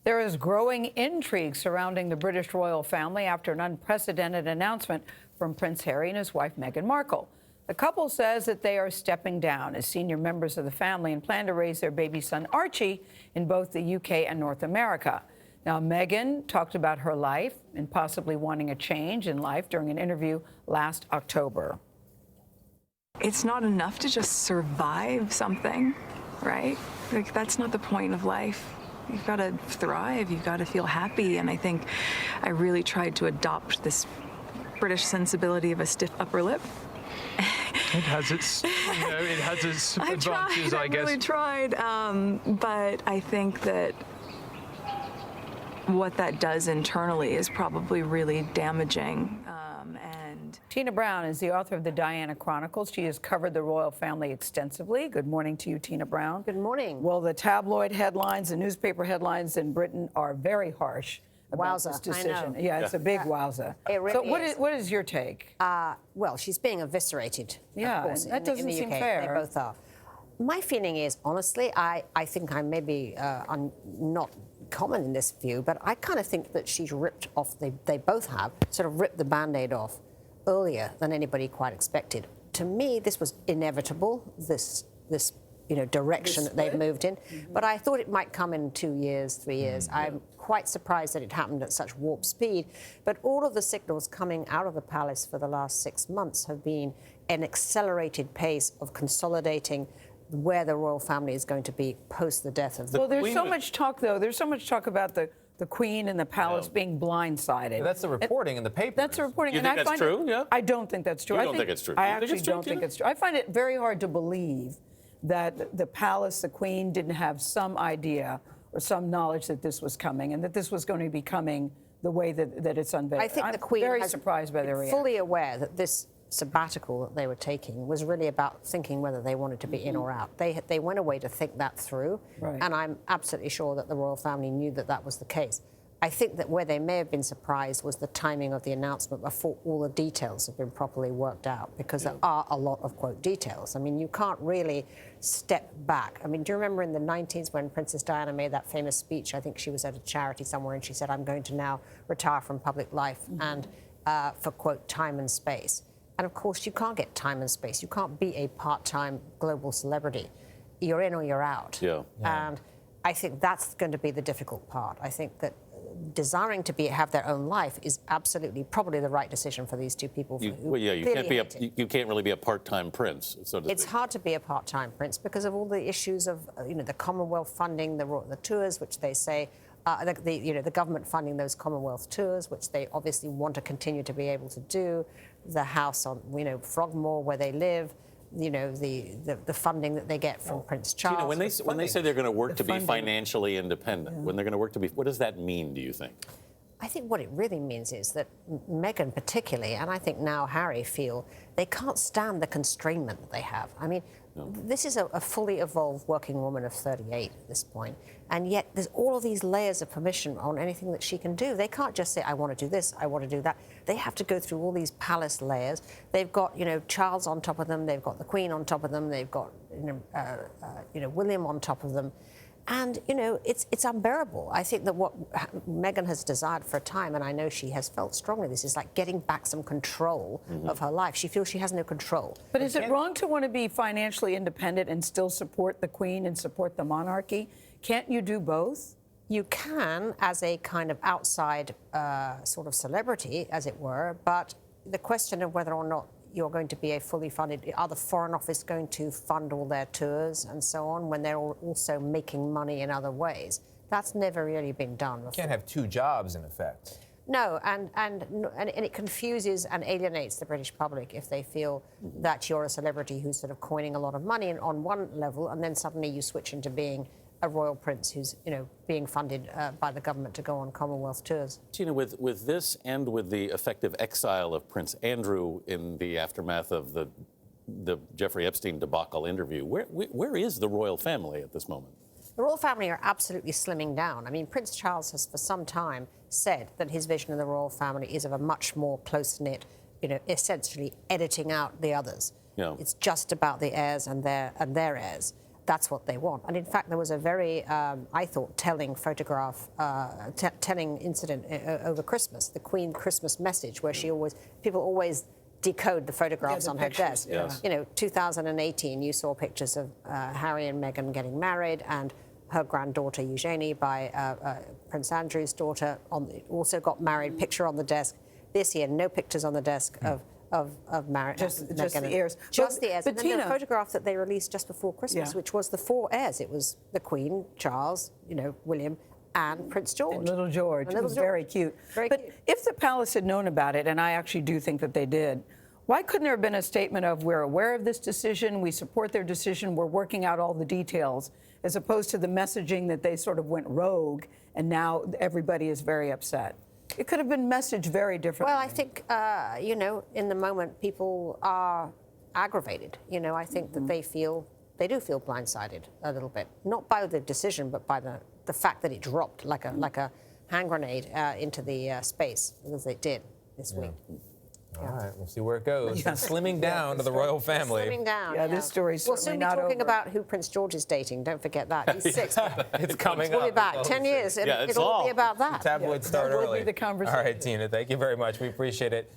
There is growing intrigue surrounding the British royal family after an unprecedented announcement from Prince Harry and his wife, Meghan Markle. The couple says that they are stepping down as senior members of the family and plan to raise their baby son, Archie, in both the UK and North America. Now, Meghan talked about her life and possibly wanting a change in life during an interview last October. It's not enough to just survive something, right? Like, that's not the point of life. You've got to thrive, you've got to feel happy, and I think I really tried to adopt this British sensibility of a stiff upper lip. It has its, advantages, I guess. I really tried, but I think that what that does internally is probably really damaging. Tina Brown is the author of the Diana Chronicles. She has covered the royal family extensively. Good morning to you, Tina Brown. Good morning. Well, the tabloid headlines, the newspaper headlines in Britain are very harsh about this decision. Yeah, it's a big wowza. It really so what is your take? Well, she's being eviscerated. Yeah, of course, that doesn't seem UK. fair. They both are. My feeling is, honestly, I think I may be not common in this view, but I kind of think that she's ripped off, they both have, sort of ripped the Band-Aid off earlier than anybody quite expected. To me, this was inevitable, this direction that they've moved in. But I thought it might come in 2 years, 3 years. I'm quite surprised that it happened at such warp speed. But all of the signals coming out of the palace for the last 6 months have been an accelerated pace of consolidating where the royal family is going to be post the death of the Well, there's so much talk, though. There's so much talk about the Queen and the palace being blindsided. Yeah, that's the reporting in the paper. That's the reporting. You think that's true? Yeah. I don't think that's true. You don't think it's true? I actually don't think it's true. I find it very hard to believe that the palace, the Queen, didn't have some idea or some knowledge that this was coming and that this was going to be coming the way that it's unveiled. I think the Queen very surprised by their reaction. Fully aware that this sabbatical that they were taking was really about thinking whether they wanted to be in or out. They went away to think that through, and I'm absolutely sure that the royal family knew that that was the case. I think that where they may have been surprised was the timing of the announcement before all the details have been properly worked out, because there are a lot of, quote, details. I mean, you can't really step back. I mean, do you remember in the 90s when Princess Diana made that famous speech? I think she was at a charity somewhere, and she said, I'm going to now retire from public life and for, quote, time and space. And of course, you can't get time and space. You can't be a part-time global celebrity. You're in or you're out. And I think that's going to be the difficult part. I think that desiring to have their own life is absolutely probably the right decision for these two people. You can't really be a part-time prince, so to speak. It's hard to be a part-time prince because of all the issues of the Commonwealth funding the tours, which they say the government funding those Commonwealth tours, which they obviously want to continue to be able to do. The house on Frogmore where they live. The funding that they get from Prince Charles. When they say they're going to work to be financially independent, when they're going to work to be, what does that mean, do you think? I think what it really means is that Meghan particularly, and I think now Harry, feel they can't stand the constrainment that they have. I mean, this is a fully evolved working woman of 38 at this point, and yet there's all of these layers of permission on anything that she can do. They can't just say, I want to do this, I want to do that. They have to go through all these palace layers. They've got, Charles on top of them, they've got the Queen on top of them, they've got, William on top of them. And, it's unbearable. I think that what Meghan has desired for a time, and I know she has felt strongly, this is like getting back some control of her life. She feels she has no control. But is it wrong to want to be financially independent and still support the Queen and support the monarchy? Can't you do both? You can, as a kind of outside sort of celebrity, as it were, but the question of whether or not you're going to be a fully funded, are the Foreign Office going to fund all their tours and so on when they're also making money in other ways? That's never really been done before. You can't have two jobs, in effect. No, and it confuses and alienates the British public if they feel that you're a celebrity who's sort of coining a lot of money on one level, and then suddenly you switch into being a royal prince who's, being funded by the government to go on Commonwealth tours. Tina, with this and with the effective exile of Prince Andrew in the aftermath of the Jeffrey Epstein debacle interview, where is the royal family at this moment? The royal family are absolutely slimming down. I mean, Prince Charles has for some time said that his vision of the royal family is of a much more close-knit, essentially editing out the others. It's just about the heirs and their heirs. that's what they want. And in fact, there was a very, I thought, telling photograph, telling incident over Christmas, the Queen Christmas message, where people always decode the photographs on her desk. Yes. You know, 2018, you saw pictures of Harry and Meghan getting married, and her granddaughter Eugenie by Prince Andrew's daughter also got married. Picture on the desk. This year, no pictures on the desk of marriage. Just the heirs. Just the heirs. But And then the Tina, photograph that they released just before Christmas, which was the 4 heirs. It was the Queen, Charles, William, and Prince George. and little George. And It little was George. very cute. Very but cute. if the palace had known about it, and I actually do think that they did, why couldn't there have been a statement of, we're aware of this decision, we support their decision, we're working out all the details, as opposed to the messaging that they sort of went rogue, and now everybody is very upset? It could have been messaged very differently. Well, I think, in the moment, people are aggravated. I think that they do feel blindsided a little bit. Not by the decision, but by the fact that it dropped like a hand grenade into the space, as it did this week. All right, we'll see where it goes. Slimming down to the royal family. Slimming down. Yeah, this story's We'll certainly soon be not talking over. about who Prince George is dating. Don't forget that. He's 6. It's coming We'll up. be back. 10 years. Yeah, it's It'll all all. be about that. Tabloids start That will be early. the conversation. All right, Tina, thank you very much. We appreciate it.